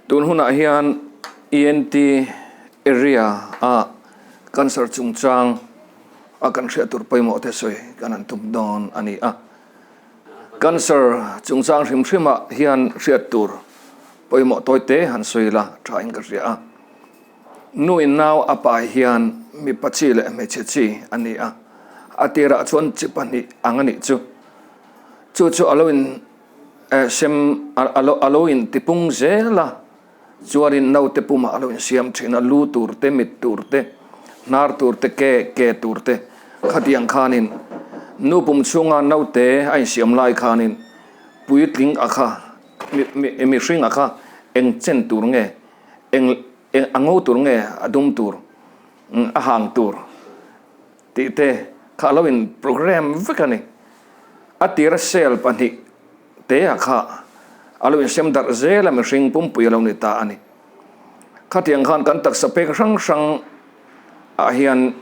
tun huna hian ENT area a cancer chungchang a kan hria tur poimo te soi kan an tum don ani a cancer chungchang hrimhrima hian hria tur poimo toite han soila tha in ka ria a nu in now apa hian mi pachi le me chechi ani a atira chon chipani angani chu aloin sem aloin tipung zela chuarin no te puma aloin siam thina lu turte mit turte nar turte ke turte khatiang khanin nu pum chunga no te ai siam lai khanin puitling akha mi hring akha eng chen tur nge eng ango tur nge adum tur a hang tur ti te khalowin program vekani atira sel pani te akha aloin sem dar zela mi hring pum pui lo ni ta ani khatiang khan kan tak sapek sang a hian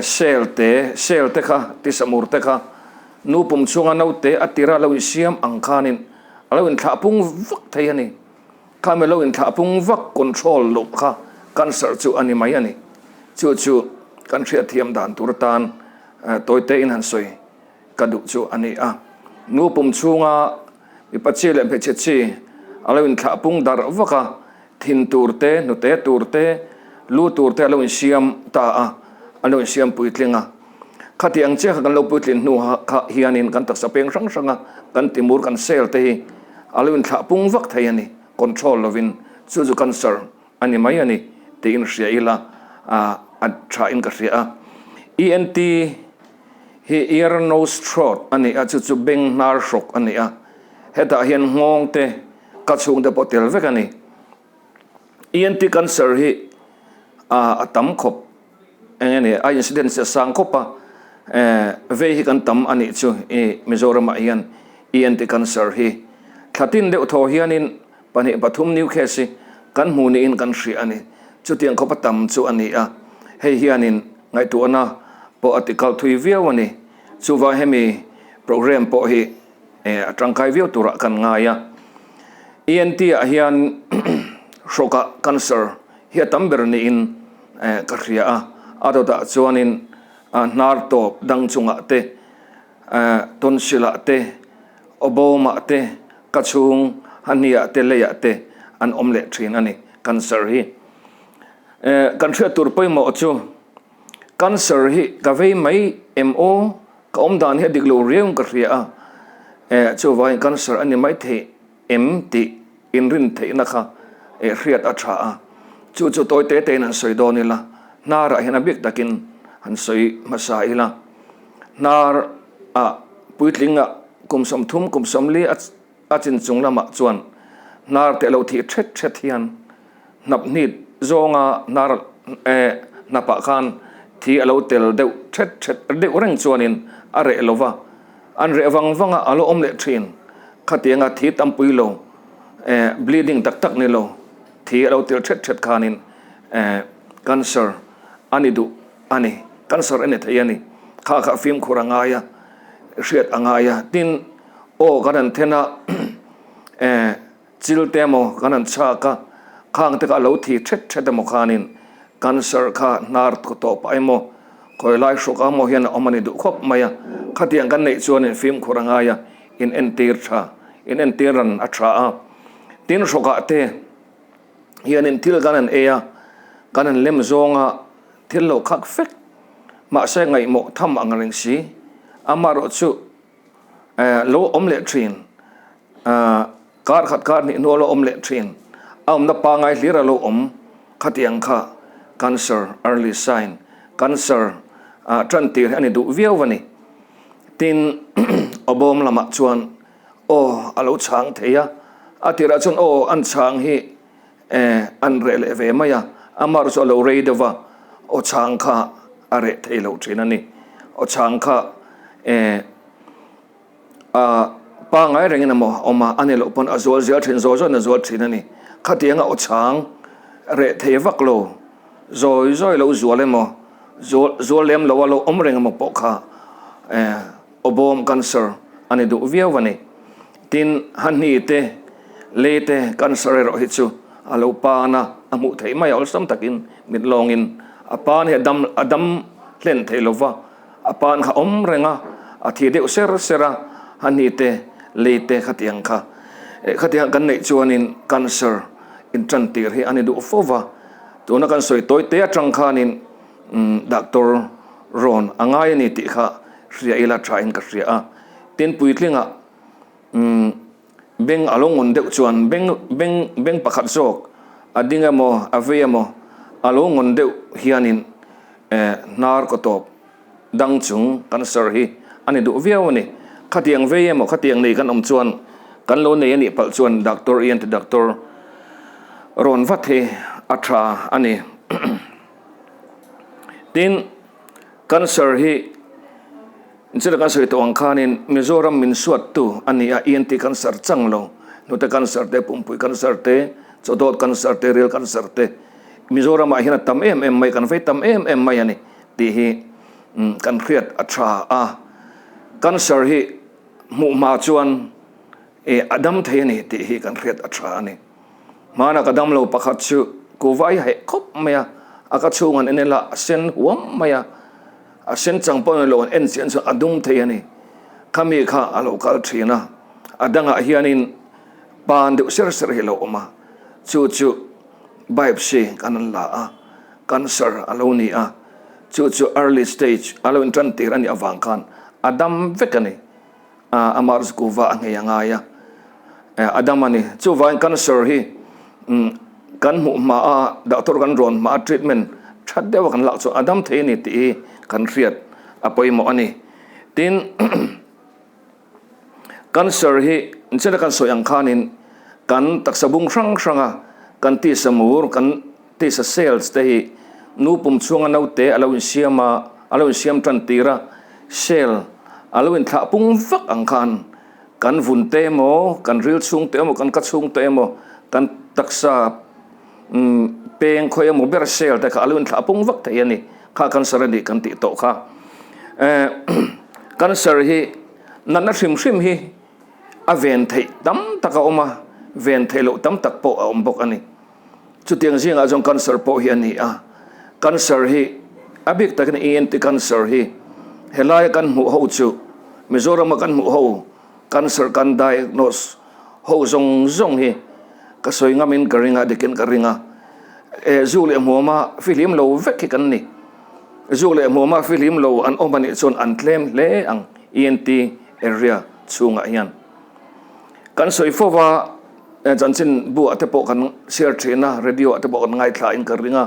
sel te kha ti samur te kha nu pum chunga no te atira lo siam ang khanin aloin tha pung vak thei ani kamelo in tha pung vak control lo kha cancer chu ani mai ani chu kan thria thiam dan turtan toite in han soi kadu chu ani a nu pum chunga mi pachile pe chechi aloin tha pung dar vaka thin turte nu te turte lu turte aloin siam ta a aloin siam puitlinga khati ang che kan lo puitlin nu kha hianin kan tak sapeng sanga kan timur kan sel te hi aloin tha pung vak thei ani control lovin chu cancer ani mai ani te in hria ila a tha in ka hria ENT hi ear nose throat ani a chu beng nar shok ani a heta hian ngong te ka chung de potel vek ani ENT cancer hi a tam khop engene a incident se sang khopa ve hi kan tam ani chu Mizoram a hian ENT cancer hi thatin de tho hianin pani pathum new case kan hmuni in kan hri ani chutiang khopa tam chu ani a hei hianin ngai tu ana po article thui viawani chuwa hemi program po hi atangkai viaw tura kan ngaya ENT a hian shoka cancer hi tamber ni in ka hria a adoda chuanin nar top dang chunga te tonsila te oboma te kachung hania te leya te an omle thin ani cancer hi kan thria tur poimo chu cancer hi ka vei mai mo ka omdan he diglo reung ka hria a chu vai cancer ani mai the ti in rin the na kha hriat a tha a chu toite te nan soi donila nara hena bik takin han soi masaila nar a puitlinga kumsom thum kumsom li a chin chung lama chuan nar te lo thi thet hian nap nit zonga nar napa khan thi alo tel deu thet deu reng chuanin are lova an re wanga alo omle thin khatianga thi tampui lo bleeding tak ni lo thi alo tel thet khanin cancer ani du ani cancer ene thayani kha film khurangaya hriat angaya tin o kanan thena chil temo kanan chaka khang te ka lo thi thet mo khanin cancer kha nar ko to paimo koi lai shoka mo hian omani du khop maya khatiang kan nei chuan film khurangaya in entir tha in entiran atra a tin shoka te hian in til kanan eya kanan lem zonga thil lo khak fek ma se ngai mo tham angring si amaro chu lo omle thin kar khat kar ni no lo omle thin na pa ngai hlira lo khatiang kha cancer early sign cancer trantir ani du viawani tin obom lama chuan alo chang theya atira chun an chang hi an rele ve maya amar so lo reidova chang kha are theilo thinani chang kha pa ngai rengina mo oma anelo pon azol zia thin zo na zo thinani khatianga chang re thevak lo zoi lo zualemo zolem lo lo omreng mo pokha obom cancer ani du viawani tin hanni te lete cancer ro hichu alo pa na amu thei mai ol sam takin mit longin apan he adam len theilova apan kha om renga athi deuh ser sera hani te leite khatiang kha khatiang kan nei chuanin cancer in trantir hi ani du fova tuna kan soi toy te atang khanin doctor ron angai ni ti kha ria ila train ka ria tin puitlinga beng along on deuh chuan beng pakhat zok adinga mo aveya mo along on deuh hianin nar ko top dang chung cancer hi ani du viawni khatiang veya mo khatiang nei kan om chuan kan lo nei ani pal chuan doctor ian te doctor ron vathe atra ani tin cancer hi instead cancer to angkhanin Mizoram min suat tu ani a ENT cancer changlo no te cancer te pumpui cancer te chodot cancer te real cancer te Mizoram a hina tam em mai kan fei tam em mai ani ti hi kan khriat atra a cancer hi mu ma chuan adam the ni ti hi kan khriat atra ani mana kadam lo pakhat chu ko vai he khop maya aka chungan enela sen huam maya a sen changpon lo en sen so adum the ani kami kha alo kal thina adanga hianin pan de ser ser helo oma chu biopsy kanan la a cancer alo ni a chu early stage alo in trantir ani awangkan adam vekani amar skuwa angeyanga ya adamani chu vain cancer hi kan mu ma a doctor kan ron ma treatment that dewa kan la chu adam the ni ti kan riat apoi mo ani tin cancer hi inchela kan soyang khanin kan taksabung ranga kan ti samur kan ti sa cells te hi nu pum chunga nau te alo siam tan tira cell alo in tha pung vak ang khan kan vun te mo kan ril chung te mo kan ka chung te mo kan taksa peng khoya mo ber cell te kha alo in tha pung vak te yani kha cancer ni kan ti to kha cancer hi nana hrim hi aven thei tam taka oma ven thelo tam tak po om bok ani chutiang jinga jong cancer po hi ani a cancer hi abik takin ENT cancer hi helai kan mu ho chu Mizoram kan mu ho cancer kan diagnose ho zong hi ka soi ngamin karinga dikin karinga zule moma film lo vek kan ni zule moma film lo an omani chon an claim le ang ENT area chunga hian kan soi fowa janchin bu atepo kan share thina radio atepo kan ngai thla in karinga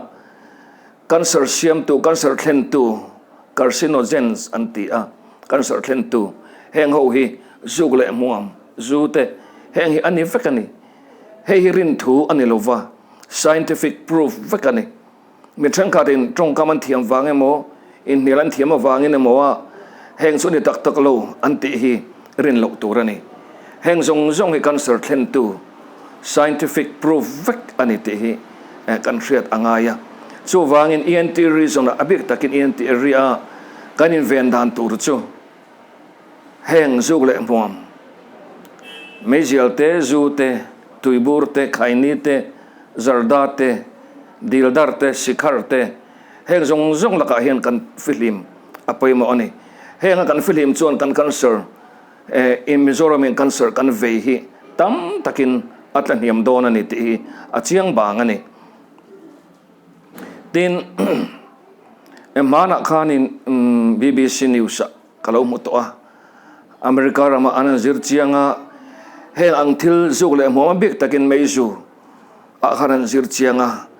cancer siam tu cancer thlen tu carcinogens anti a cancer thlen tu heng ho hi zugle muam zute heng hi ani vekani hei rin thu ani lova scientific proof vekani mi thangka din trong kaman thiam wange mo in nilan thiam awangin mo a heng su ni tak lo anti hi rin lo turani heng zong hi cancer thlen tu scientific proof vek ani ti hi kan hriat angaya chu wangin ENT reason abik takin ENT area kanin ven dan tur chu heng zugle muam mejial te zute tuibur te khaini te zarda te dildar te sikhar te heng zong laka hian kan film apoi mo ani heng kan film chuan kan cancer in Mizoram in cancer kan vei hi tam takin atlan hiam don ani ti achiang bang ani tin emana khanin BBC News kalau muto a America rama anan zir chianga he angthil zugle mo bik takin meizu a kharan zir chianga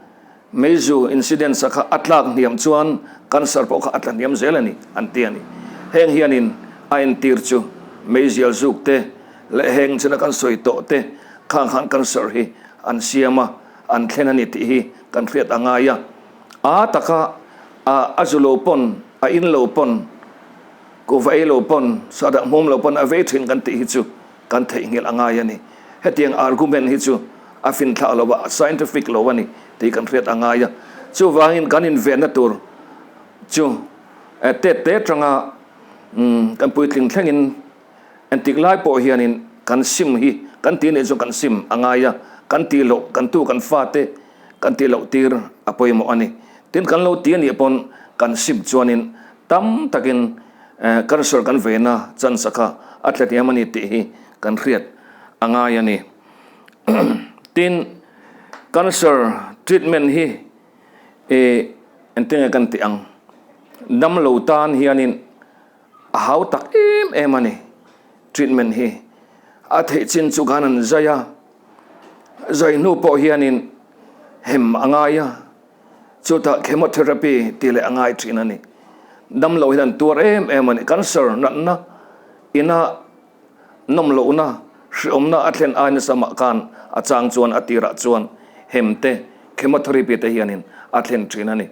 meizu incident sakha atlak niam chuan cancer po kha atlan niam zelani antiani heng hianin ain tirchu meizial zukte le heng chana kan soito te khan cancer hi an siama an thlenani ti hi kan hriat angaya a taka a azulopon a inlopon ko vailopon sada mom lopon a vethin kan ti hi chu kan thei ngel angaya ni hetiang argument hi chu a fin thla lowa scientific lowani ti kan hriat angaya chu wangin kan in venatur chu te tranga kan puitling thlengin antik lai po hianin kan sim hi kan tin ejo kan sim angaya kan ti lo kan tu kan fa te kan ti lo tir apoi mo ani tin kan lo ti ani pon kan sip chuanin tam takin cancer kan vena chan saka atlati amani ti hi kan riat anga yani tin cancer treatment hi entenga kan ti ang dam lo tan hianin how tak ani treatment hi athei chin chu ganan zaya zai nu po hianin hem angaya chuta chemotherapy tile angai trinani dam lo hian tur ani cancer na ina nom lo na shomna atlen aina sama kan achang chuan atira chuan hemte chemotherapy te hianin atlen trinani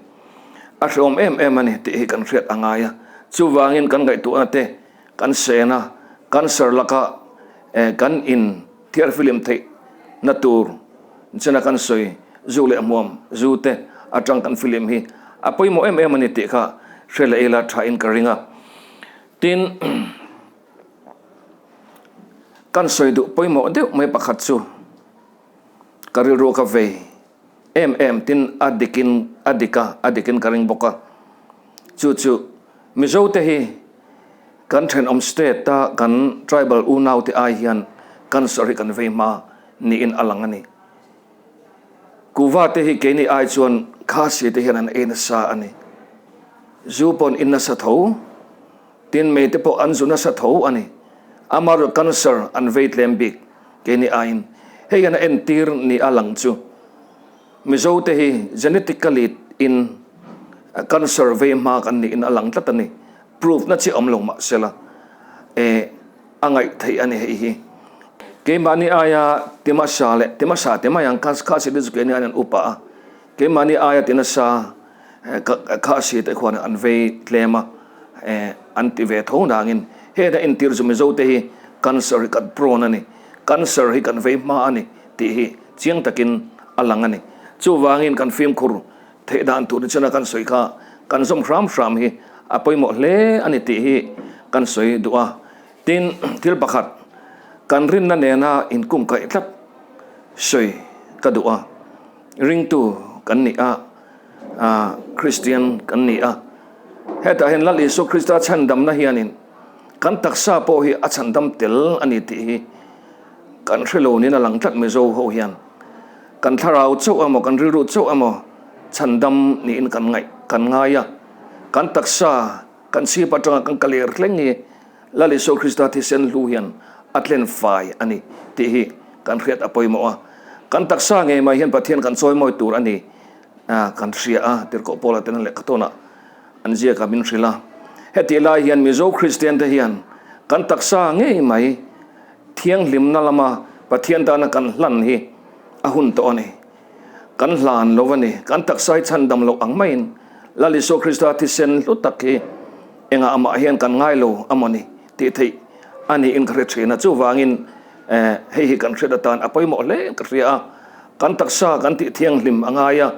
a shom ani ti kan riat angaya chu wangin kan gai tu ate kan sena cancer laka kan in thiar film the natur chana kan soi zule amom zute atang kan film hi apoi mo ani ti kha shrela ela tha in karinga tin kan soi du poi mo de mai pakhat chu kari ro ka ve tin adikin karing boka chu mizo te hi kan then state ta kan tribal unau te ai hian kan sorry kan ve ma ni in alangani kuwa te hi ke ni ai chuan khasi te hian an en sa ani zupon inna sa tho tin me te po anzuna sa tho ani amar cancer an veit lembik ke ni ain he yana entir ni alang chu mizo te hi genetically in cancer ve ma kan ni in alang tlatani proof na chi omlong ma sela angai thei ani hi ke mani aya tema yang khasi dis ke ni an upa ke mani aya tinasa khasi te khwan an ve tlema anti ve thona ngin he da entir zu mizo te hi cancer kat prone ani cancer hi kan ve ma ani ti hi chiang takin alang ani chu wangin kan film khur the dan tu chana kan soi kha kan som ram hi apoi mo hle ani ti hi kan soi duwa tin thil pakhat kan rin na nena in kum kai tlat soi ka duwa ring tu kan ni Christian kan ni heta hen lali so Krista chandam na hianin kan taksa po hi achandam tel ani ti hi kan hrelo ni na lang tlat me zo ho hian kan tharau chau amo kan riru chau amo chandam ni in kan ngaya kan taksa kan si patanga kan kalir tlengi lali so Krista ti sen lu hian atlen fai ani ti hi kan riat apoi mo kan taksa nge mai hian pathian kan choi moi tur ani kan ria tir ko pola ten le katona anjia ka min rila heti la hian mizo Christian te hian kan taksa nge mai thiang lim na lama pathian ta na kan hlan hi ahun to ani kan hlan lovani kan taksai chandam lo ang main lali so Krista ti sen lu takhi enga ama hian kan ngai lo amani ti thei ani in kre thina chu wangin hei kan theda tan apoi mo le kria kan taksa kan ti thiang lim angaya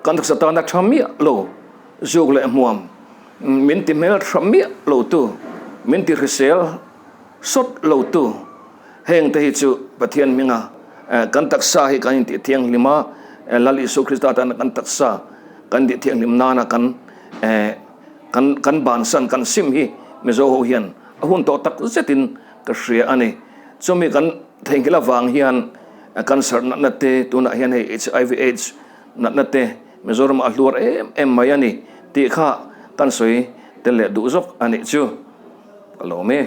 kan taksa ta na thamia lo zug le muam min ti mel thamia lo tu min ti resel sot lo tu heng te hi chu pathian minga kan taksa hi kan ti thiang lima lali so Krista ta kan taksa kan ti thiang lim na kan ban san kan sim hi mezo ho hian ahun to tak zetin ka hria ani chumi kan thengila wang hian cancer na te tuna hian hei HIV AIDS na te mezoram ahlur em mayani ti kha kan soi tele du zok ani chu alo me